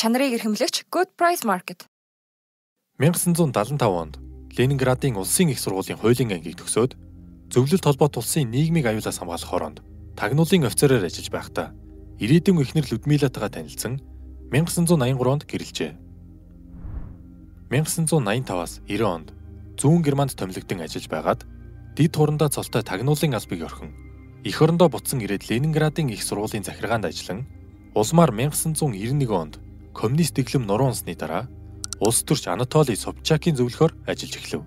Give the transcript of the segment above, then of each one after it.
чанарыг эрхэмлэгч Good Price Market. 1975 онд Ленинградын улсын их сургуулийн хуулийн ангийг төгсөөд зөвлөлт холбоот улсын нийгмийг аюулаас хамгаалах хороонд тагнуулын офицераар ажиллаж байхдаа ирээдүйн эхнэр Людмилатайгаа танилцсан 1983 онд гэрэлжээ. 1985-аас 90 онд зүүн Германд томилогдсон ажиллаж байгаад дэд хурандаа цолтой тагнуулын албыг орхин эх орондоо буцсан ирээд Ленинградын их сургуулийн захиргаанд ажиллан улмаар 1991 онд коммунист дэглэм нуруу унсны дараа улс төрч Анатолий Собчакийн зөвлөхөөр ажиллаж эхлэв.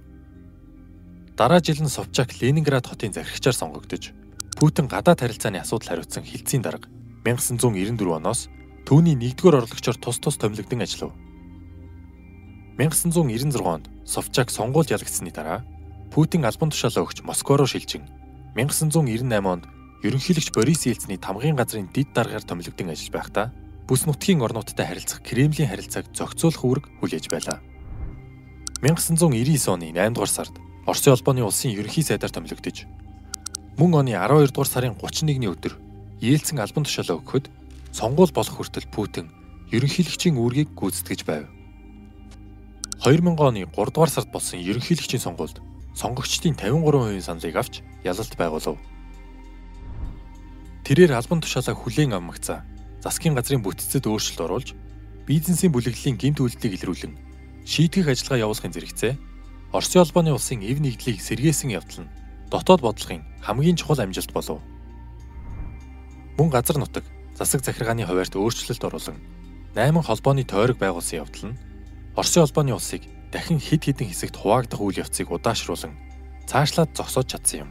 Дараа жил нь Собчак Ленинград хотын захирагчаар сонгогдож Путин гадаад харилцааны асуудал хариуцсан хилцээний дарга 1994 оноос түүний нэгдүгээр орлогчоор тус томилогдсон ажиллав. 1996 онд Собчак сонгуульд ялагдсны дараа Путин албан тушаалаа өгч Москва руу шилжин 1998 онд ерөнхийлөгч Борис Ельциний тамгын газрын дэд даргаар томилогдсон ажиллаж байхдаа бүс нутгийн орнуудтай харилцах Кремлийн харилцааг зохицуулах үүрэг хүлээж байлаа. 1999 оны 8 дугаар сард Оросын улбаны улсын ерөнхий сайдаар томилогдож мөн оны 12 дугаар сарын 31-ний өдөр Ельцин албан тушаалаа өгөхөд сонгуул болох хүртэл Путин ерөнхийлөгчийн үүргийг гүйцэтгэж байв. 2000 оны 3 дугаар сард болсон ерөнхийлөгчийн сонгуульд сонгогчдын 53% саналыг авч ялалт байгуулав. Тэрээр албан тушаалаа хүлээн авмагцаа засгийн газрын бүтцэд өөрчлөлт оруулж бизнесийн бүлэглэлийн гэмт үйлдэлийг илрүүлэн шийтгэх ажиллагаа явуулахын зэрэгцээ Оросын улбаны улсын эв нэгдлийг сэргээсэн явдал нь дотоод бодлогын хамгийн чухал амжилт болов. Мөн газар нутаг засаг захиргааны хуваарьт өөрчлөлт оруулан 8 холбооны тойрог байгуулсан явдал нь Оросын улбаны улсыг дахин хэд хэдэн хэсэгт хуваагдах үйл явцыг удаашруулан цаашлаад зогсоож чадсан юм.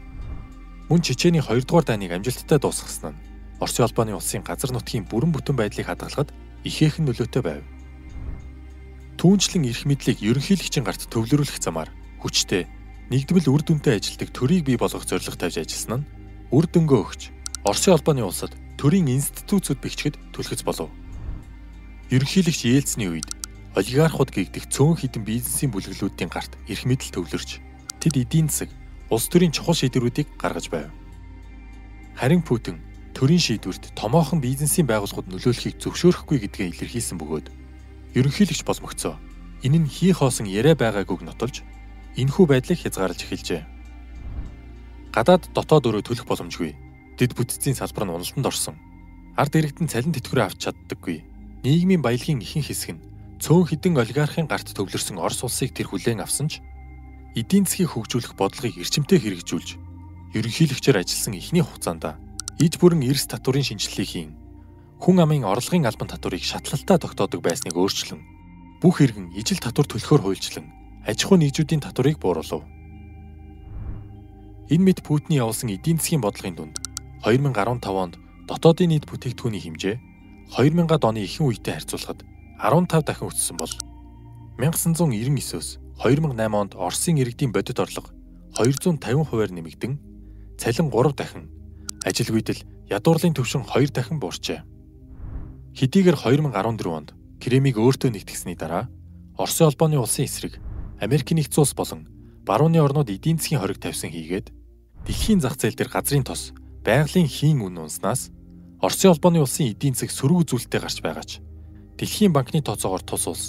Мөн Чечений 2 дугаар дайныг амжилттай дуусгасан нь Оросын улбаны улсын газар нутгийн бүрэн бүтэн байдлыг хадгалахад ихээхэн нөлөөтэй байв. Түүнчлэн эрх мэдлийг ерөнхийлөгчийн гарт төвлөрүүлэх замаар хүчтэй, нэгдмэл үр дүнтэй ажилдаг төрийг бий болгох зорилго тавьж ажилласан нь үр дүнгээ өгч Оросын улбаны улсад төрийн институтсууд бэхжихэд түлхэц болов. Ерөнхийлөгч Ельцины үед олигархууд гэгдэх цөөн хэдэн бизнесийн бүлэглүүдийн гарт эрх мэдэл төвлөрч тэд эдийн засаг, улс төрийн чухал шийдвэрүүдийг гаргаж байв. Харин Путин төрийн шийдвэрт томоохон бизнесийн байгууллагууд нөлөөлөхийг зөвшөөрөхгүй гэдгээ илэрхийлсэн бөгөөд ерөнхийлөгч болмогцоо энэ нь хий хоосон яриа байгаагүйг нотолж энэхүү байдлыг хязгаарлаж эхэлжээ. Гадаад дотоод өрөө төлөх боломжгүй. Дэд бүтцийн салбар нь уналтанд орсон. Ард иргэдэн цалин тэтгэврээ авч чаддаггүй. Нийгмийн баялагын ихэнх хэсэг нь цөөн хэдэн олигархын гарт төвлөрсөн Орос улсыг тэр хүлээн авсан ч эдийн засгийг хөгжүүлэх бодлогыг эрчимтэй хэрэгжүүлж ерөнхийлөгчөөр ажилласан эхний хугацаанд иж бүрэн эрс татварын шинжилгээг хийн хүн амын орлогын албан татварыг шатлалтаа тогтоодог байсныг өөрчлөн бүх иргэн ижил татвар төлөхөөр хуульчлан аж ахуй нэгжүүдийн татварыг бууруулав. Энэ мэт Путиний явуулсан эдийн засгийн бодлогын дунд 2015 онд дотоодын нийт бүтээгдэхүүний хэмжээ 2000-ад оны ихэнх үетэй харьцуулахад 15 дахин өссөн бол 1999-өөс 2008 онд Оросын иргэдийн бодит орлого 250%-аар нэмэгдэн цалин 3 дахин ажилгүйдэл ядуурлын түвшин 2 дахин буурчээ. Хэдийгээр 2014 онд Кремийг өөртөө нэгтгэсний дараа Оросын улбаны улсын эсрэг Америк нэгдсэн улс болон барууны орнууд эдийн засгийн хориг тавьсан хийгээд дэлхийн зах зээл дээр газрын тос, байгалийн хийн үн унснаас Оросын улбаны улсын эдийн засаг сөрөг үзүүлэлттэй гарч байгаач Дэлхийн банкны тооцоогоор тус улс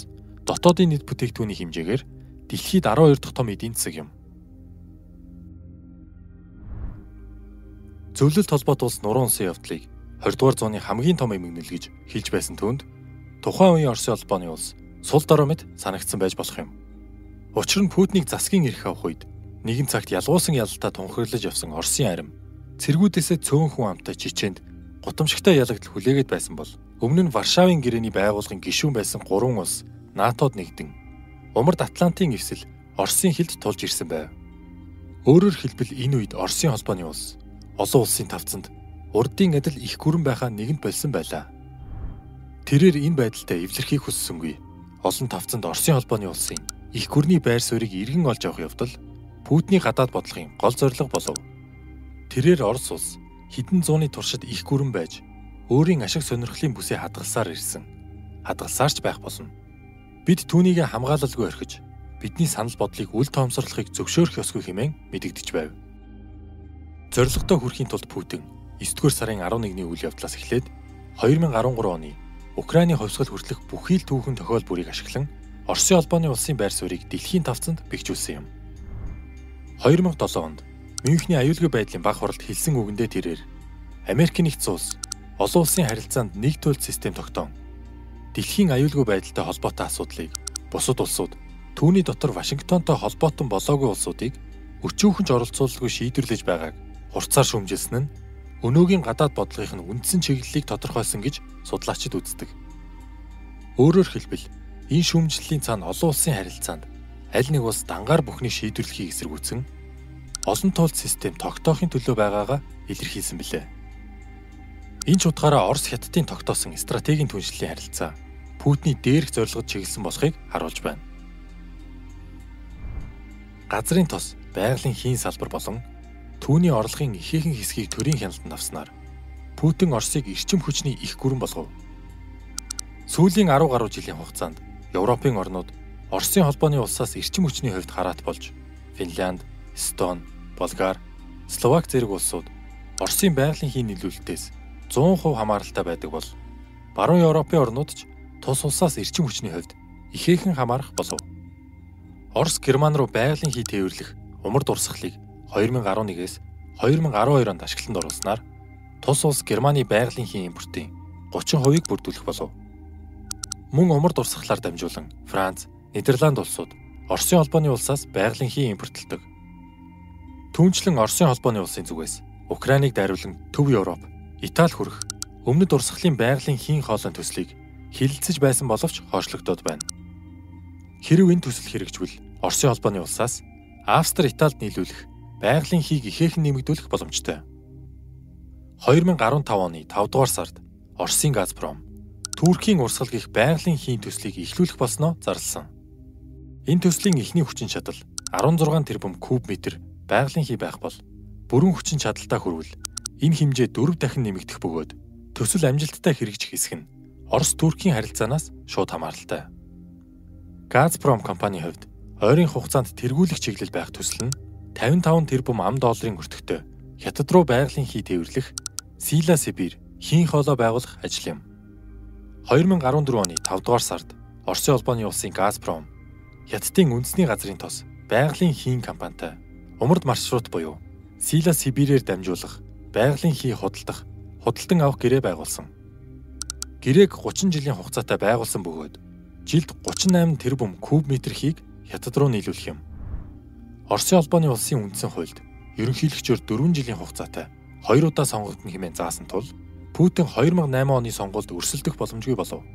дотоодын нийт бүтээгдэхүүний хэмжээгээр дэлхийд 12 дахь том эдийн засаг юм. Зөвлөлт холбоот улс нуруу унсан явдлыг 20 дугаар зууны хамгийн том эмгэнэл гэж хэлж байсан түнд тухайн үеийн Оросын улбаны улс сул дорой мэт санагдсан байж болох юм. Учир нь Путинийг засгийн эрх авах үед нэгэн цагт ялгуусан ялалтаа тунхаглаж явсан Оросын арим цэргүүдээсээ цөөн хүн амтай Чеченд гутамшигтай ялагдал хүлээгээд байсан бол өмнө нь Варшавын гэрээний байгууллагын гишүүн байсан 3 улс НАТОд нэгдэн Умард Атлантын эвсэл Оросын хилд тулж ирсэн байв. Өөрөөр хэлбэл энэ үед Оросын холбооны улс олон улсын тавцанд урдын адил их гүрэн байхаа нэгэнд болсон байлаа. Тэрээр энэ байдалтай эвлэрхийг хүссэнгүй. Олон тавцанд Оросын холбооны улсын их гүрний байр суурийг иргэн олж авах явдал Путиний гадаад бодлогын гол зорилго болов. Тэрээр Орос улс хэдэн зууны туршид их гүрэн байж өөрийн ашиг сонирхлын бүсээ хадгалсаар ирсэн. Хадгалсаарч байх болно. Бид түүнийг хамгаалалгүй орхиж бидний санал бодлыг үл тоомсорлохыг зөвшөөрөх ёсгүй хэмээн мэдэгдэж байв. Зорилготой хүрэхийн тулд Путин 9-р сарын 11-ний үйл явдлаас эхлээд 2013 оны Украины хувьсгал хүртэлх бүхий л түүхэн тохиол бүрийг ашиглан Оросын холбооны улсын байр суурийг дэлхийн тавцанд бэхжүүлсэн юм. 2007 онд Мюнхний аюулгүй байдлын баг хуралд хэлсэн үгэндээ тэрээр Америкийн нэгдсэн улс олон улсын харилцаанд нэг туйлд систем тогтоон. Дэлхийн аюулгүй байдалтай холбоотой асуудлыг бусад улсууд түүний дотор Вашингтонтой холбоотон болоогүй улсуудыг өчүүхэнж оролцуулалгүй шийдвэрлэж байгааг хурцаар шүүмжилсэн нь өнөөгийн гадаад бодлогын үндсэн чиглэлийг тодорхойлсон гэж судлаачид үздэг. Өөрөөр хэлбэл энэ шүүмжлэлийн цаана олон улсын харилцаанд аль нэг улс дангаар бүхнийг шийдвэрлэхийг эсэргүүцэн олон тулд систем тогтоохын төлөө байгаагаа илэрхийлсэн билээ. Энэ ч утгаараа Орос Хятадын тогтоосон стратегийн түншлэлийн харилцаа Путиний дээрх зорилгод чиглэсэн болохыг харуулж байна. Газрын тос, байгалийн хийн салбар болон түүний орлогын ихээхэн хэсгийг төрийн хяналтанд авснаар Путин Оросыг эрчим хүчний их гүрэн болгов. Сүүлийн 10 гаруй жилийн хугацаанд Европын орнууд Оросын холбооны улсаас эрчим хүчний хувьд хараат болж Финлянд, Эстон, Болгар, Словак зэрэг улсууд Оросын байгалийн хийн нийлүүлэлтээс 100% хамааралтай байдаг бол баруун Европын орнууд ч тус улсаас эрчим хүчний хувьд ихээхэн хамаарах болов. Орос Герман руу байгалийн хий тээвэрлэх умар дурсгалыг 2011-ээс 2012 онд ашиглалтанд оруулснаар тус улс Германы байгалийн хийн импортын 30%-ийг бүрдүүлэх болов. Мөн умар дурсгалаар дамжуулан Франц, Нидерланд улсууд Оросын холбооны улсаас байгалийн хийн импортлдог. Түүнчлэн Оросын холбооны улсын зүгээс Украиныг дайруулан Төв Европ, Итали хүрэх өмнөд урсгалын байгалийн хийн хоолойн төслийг хилэлцэж байсан боловч хойшлогдоод байна. Хэрэв энэ төсөл хэрэгжвэл Оросын холбооны улсаас Австри, Италид нийлүүлэх байгалийн хийг ихээхэн нэмэгдүүлэх боломжтой. 2015 оны 5 дугаар сард Оросын Газпром Туркийн урсгал гэх байгалийн хийн төслийг эхлүүлэх болсноо зарласан. Энэ төслийн эхний хүчин чадал 16 тэрбум куб метр байгалийн хий байх бол бүрэн хүчин чадалтай хүрвэл энэ хэмжээ 4 дахин нэмэгдэх бөгөөд төсөл амжилттай хэрэгжих хэсэг нь Орос-Туркийн харилцаанаас шууд хамааралтай. Газпром компанийн хувьд ойрын хугацаанд тэргүүлэх чиглэл байх төсөл нь 55 тэрбум $, өртөгтэй Хятад руу байгалийн хий тээвэрлэх Сила Сибирь хийн хоолой байгуулах ажил юм. 2014 оны 5 дугаар сард Оросын холбооны улсын Газпром Хятадын үндэсний газрын тос байгалийн хийн компанитай умард маршрут буюу Сила Сибирээр дамжуулах байгалийн хий худалдан авах гэрээ байгуулсан. Гэрээг 30 жилийн хугацаатай байгуулсан бөгөөд жилд 38 тэрбум куб метр хийг Хятад руу нийлүүлэх юм. Оросын холбооны улсын үндсэн хуульд ерөнхийлөгчөөр 4 жилийн хугацаатай 2 удаа сонгогдно хэмээн заасан тул Путин 2008 оны сонгуульд өрсөлдөх боломжгүй болов.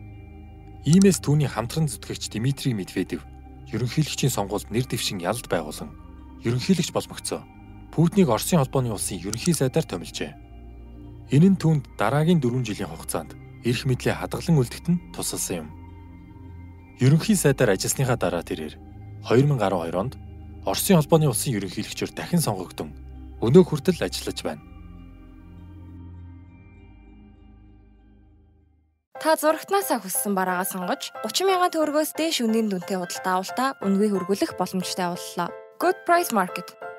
Иймээс түүний хамтран зүтгэгч Дмитрий Медведев ерөнхийлөгчийн сонгуульд нэр дэвшин ялалт байгуулан ерөнхийлөгч болмогцоо Путинийг Оросын холбооны улсын ерөнхий сайдаар томилжээ. Энэ нь түүнд дараагийн 4 жилийн хугацаанд эрх мэдлээ хадгалан үлдэхэд нь тусалсан юм. Ерөнхий сайдаар ажилласныхаа дараа тэрээр 2012 онд Оросын холбооны улсын ерөнхийлөгчөөр дахин сонгогдсон өнөө хүртэл ажиллаж байна. Та зурагтнаасаа хүссэн бараагаа сонгож 30,000 төгрөгөөс дээш үнийн дүнтэй худалдаа авалтаа үнэгүй хөргүүлэх боломжтой боллоо. Good Price Market.